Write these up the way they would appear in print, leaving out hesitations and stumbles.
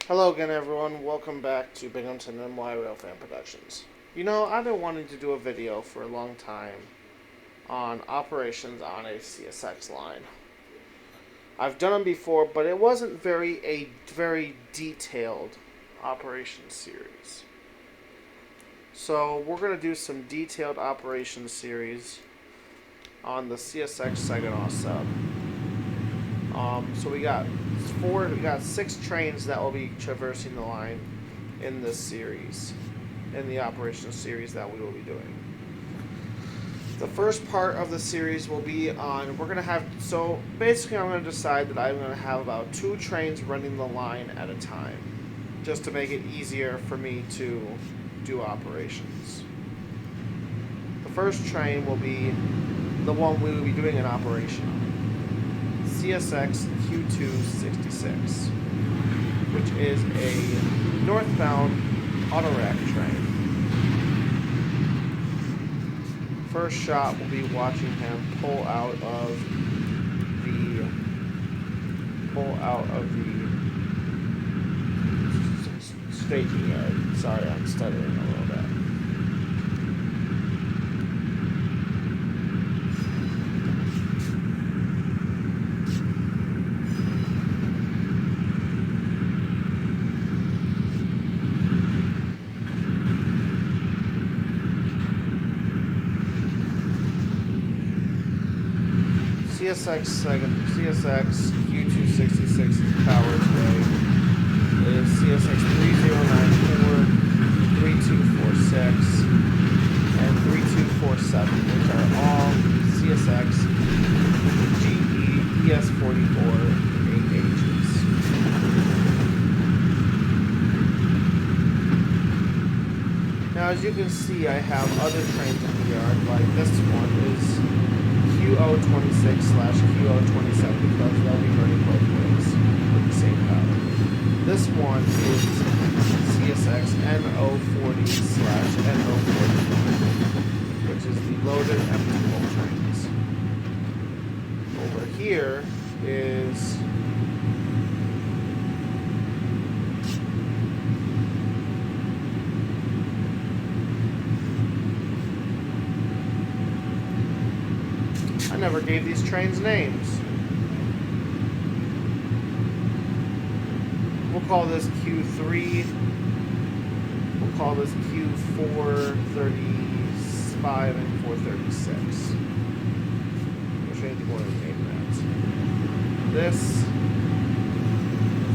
Hello again, everyone. Welcome back to Binghamton and Y Railfan Productions. I've been wanting to do a video for a long time on operations on a CSX line. I've done them before, but it wasn't a very detailed operations series. So we're going to do some detailed operations series on the CSX Saginaw Sub. So we got six trains that will be traversing the line in this series, in the operations series that we will be doing. The first part of the series will be on, so basically I'm going to decide that I'm going to have about 2 trains running the line at a time, just to make it easier for me to do operations. The first train will be the one we will be doing an operation on. CSX Q266, which is a northbound Autorack train. First shot will be watching him pull out of the staging yard. Sorry, I'm stuttering a little bit. CSX Q266 Powersway is CSX 3094, 3246, and 3247, which are all CSX GE ES44 8Hs. Now, as you can see, I have other trains in the yard, like this one is QO26/QO27 because they'll be running both ways with the same power. This one is CSX NO40/NO41, which is the loaded empty coal trains. Over here is I never gave these trains names. We'll call this Q3. We'll call this Q435 and 436. Which I need to go ahead and name that. This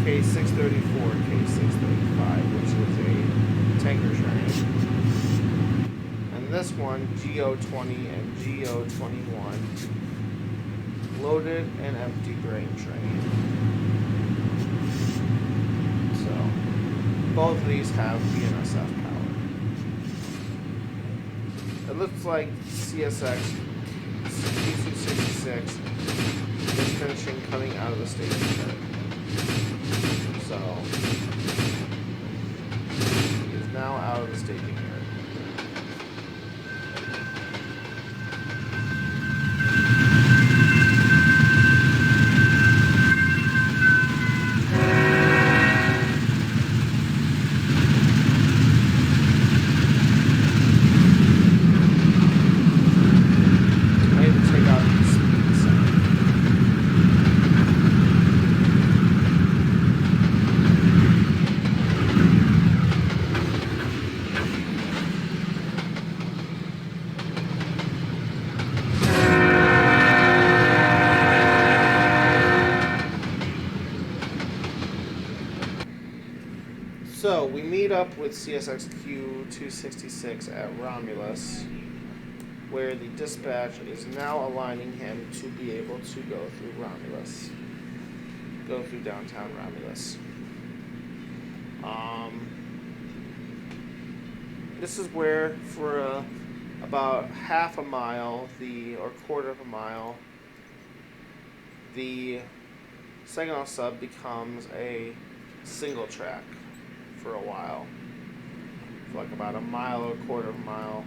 K634, K635, which is a tanker train. And this one, GO20 and GO21, loaded and empty grain train. So, both of these have BNSF power. It looks like CSX Q266 is finishing coming out of the staging yard. So, he is now out of the staging yard. So, we meet up with CSX Q266 at Romulus, where the dispatch is now aligning him to be able to go through downtown Romulus. This is where, for about half a mile, or quarter of a mile, the Saginaw Sub becomes a single track. For a while, for like about a mile or a quarter of a mile,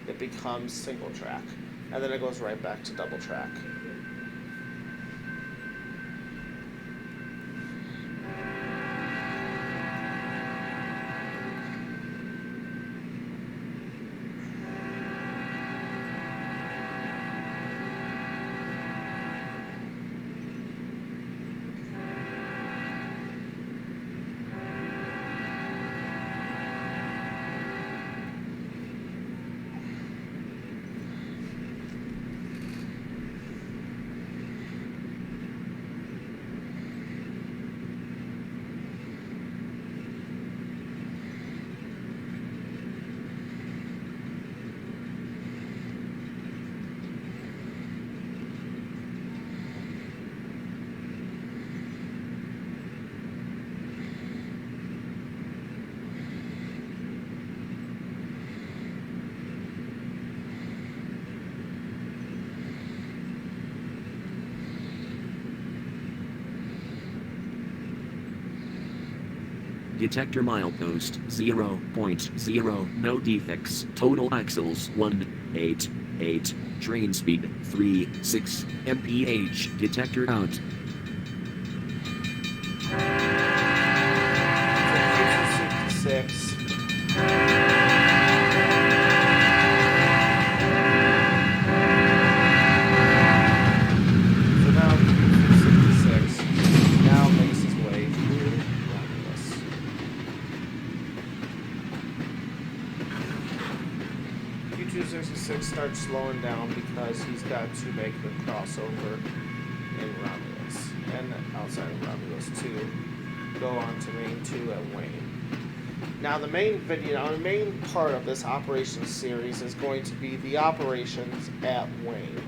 it becomes single track, and then it goes right back to double track. Detector milepost 0.0. No defects. Total axles 188. Train speed 36 mph. Detector out. Q266. So now Q266 now makes his way through Romulus. Q266 starts slowing down because he's got to make the crossover in Romulus and outside of Romulus to go on to main 2 at Wayne. Now the main part of this operations series is going to be the operations at Wayne.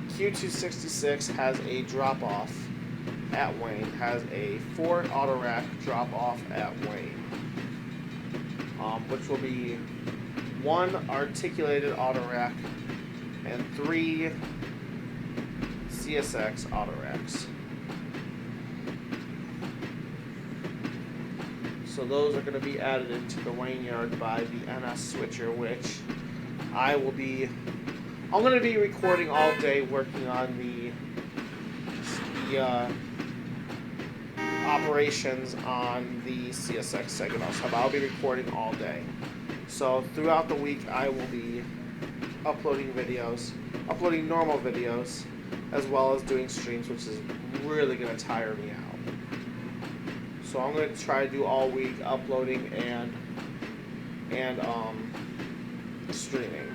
Q266 has a drop-off at Wayne, has a 4 Autorack drop-off at Wayne, which will be 1 articulated Autorack and 3 CSX Autoracks. So those are going to be added into the Wayne yard by the NS switcher, which I'm going to be recording all day, working on the operations on the CSX Saginaw Sub. I'll be recording all day. So throughout the week, I will be uploading normal videos, as well as doing streams, which is really going to tire me out. So I'm going to try to do all week uploading and streaming.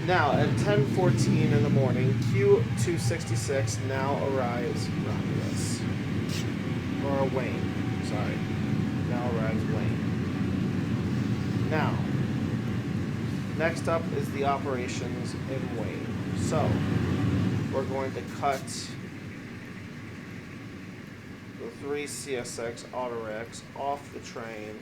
Now, at 10:14 in the morning, Q266 now arrives Romulus. Or Wayne, sorry. Now arrives Wayne. Now, next up is the operations in Wayne. So, we're going to cut the 3 CSX Autoracks off the train.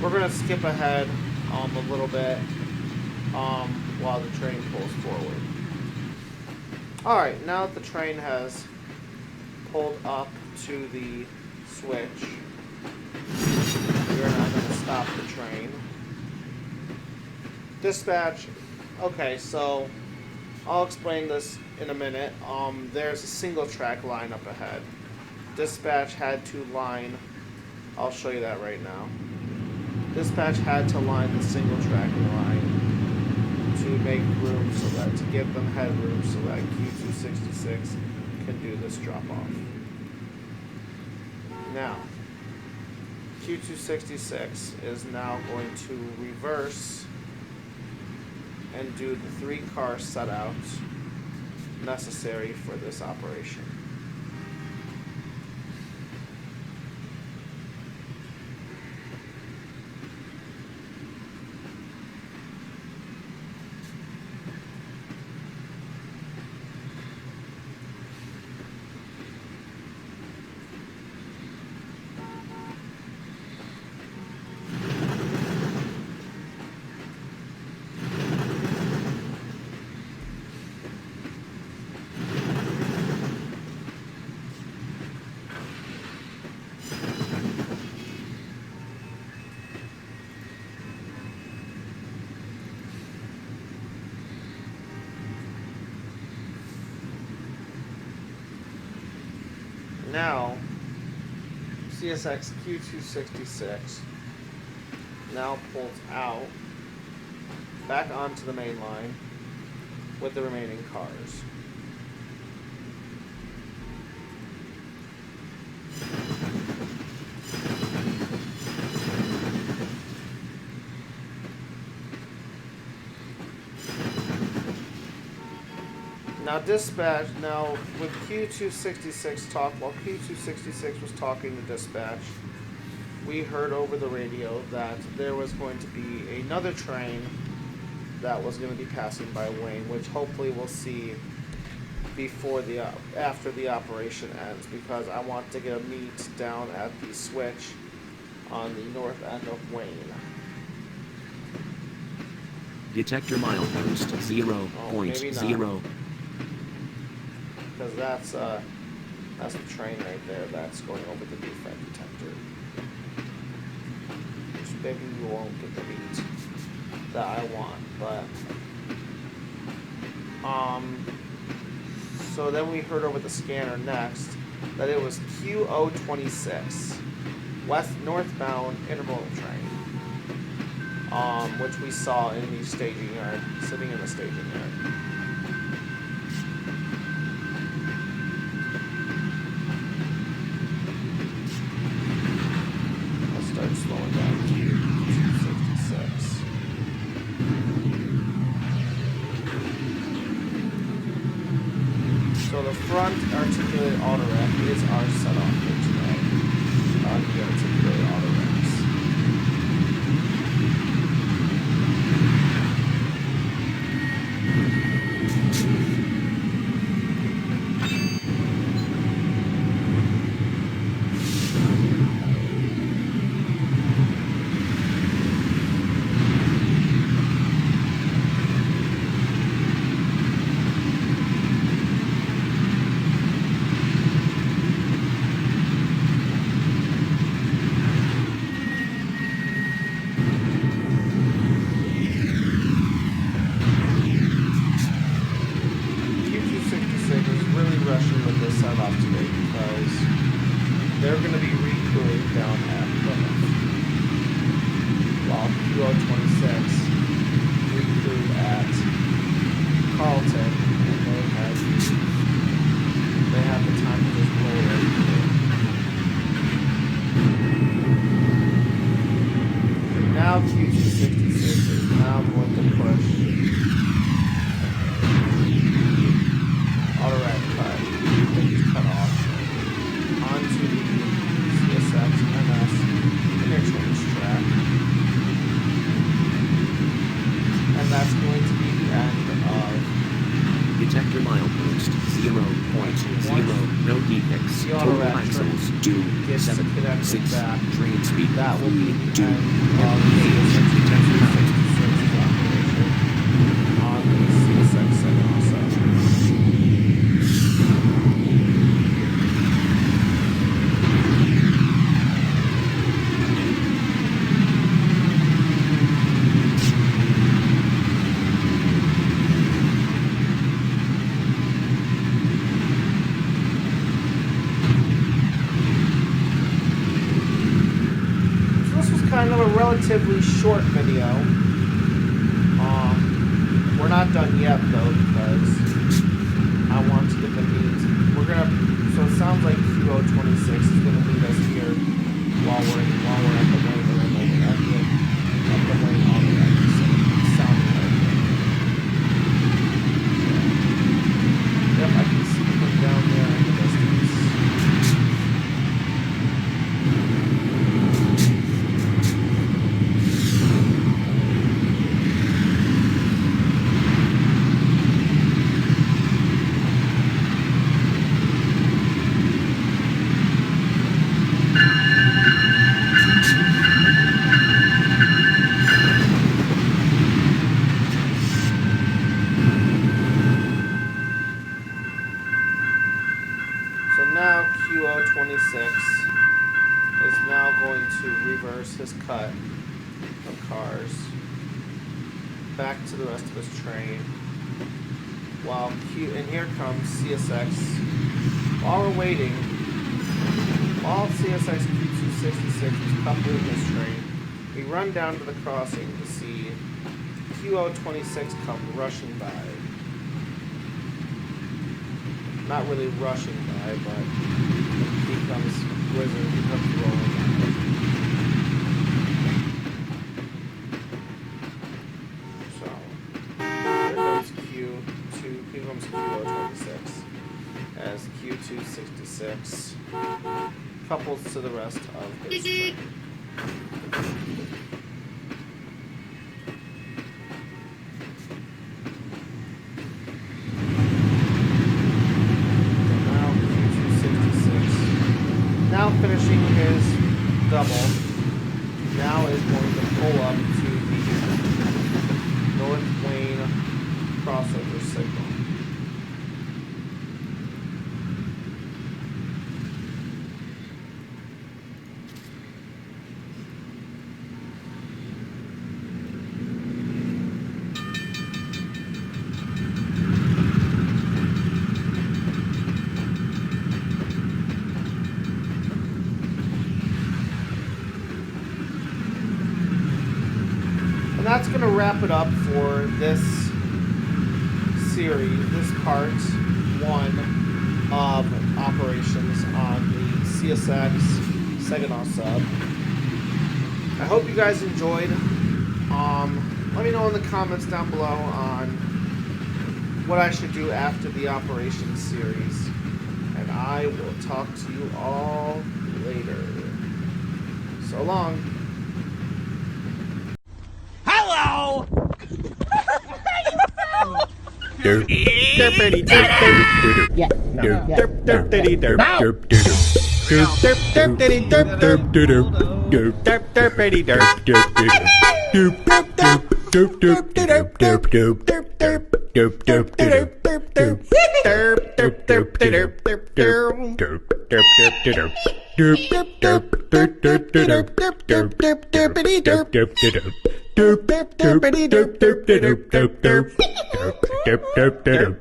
We're going to skip ahead a little bit while the train pulls forward. Alright, now that the train has pulled up to the switch, we're now going to stop the train. Dispatch, okay, so I'll explain this in a minute. There's a single track line up ahead. Dispatch had to line, I'll show you that right now. Dispatch had to line the single track line to make room to give them headroom so that Q266 can do this drop off. Now, Q266 is now going to reverse and do the 3-car setouts necessary for this operation. now CSX Q266 now pulls out back onto the main line with the remaining cars. Now dispatch, now with Q266 while Q266 was talking to dispatch, we heard over the radio that there was going to be another train that was going to be passing by Wayne, which hopefully we'll see before after the operation ends, because I want to get a meet down at the switch on the north end of Wayne. Detector milepost 0.0. Because that's the train right there that's going over the defect detector. Which maybe we won't get the beat that I want, but so then we heard over the scanner next that it was Q266 northbound intermodal train, which we saw in the staging yard, sitting in the staging yard. Start slowing down to 266. So the front articulated Autorack is our set-off for today on the articulated Autoracks. Rushing with this set off today because they're going to be recruiting down at Plymouth, while Q266 recruit at Carlton, and they have the time to just roll everything. Now Q266 is now going to push Autorack cut off onto the CSX MS interchange track, and that's going to be the end of detector milepost 0.0. No defects. Total axles 276. Train speed. That will be the end of detector milepost on the CSX Saginaw Sub. Kind of a relatively short video. We're not done yet though, because I want to get the meat. So it sounds like Q266 is gonna meet us here while we're at the Wayne Autorack. Sounding like it. Yep, I can see them down there in the distance. So now Q266 is now going to reverse his cut of cars back to the rest of his train. And here comes CSX. While we're waiting, all CSX Q266 is coupling this train. We run down to the crossing to see Q266 come rushing by. Not really rushing by, but he comes whizzing, he comes rolling by. So, here comes here comes Q266 as Q266 couples to the rest of his train. Now finishing his double, now is going to pull up to the North Wayne crossover signal. And that's going to wrap it up for this series, this part one of operations on the CSX Saginaw Sub. I hope you guys enjoyed. Let me know in the comments down below on what I should do after the operations series. And I will talk to you all later. So long. Hello! Derp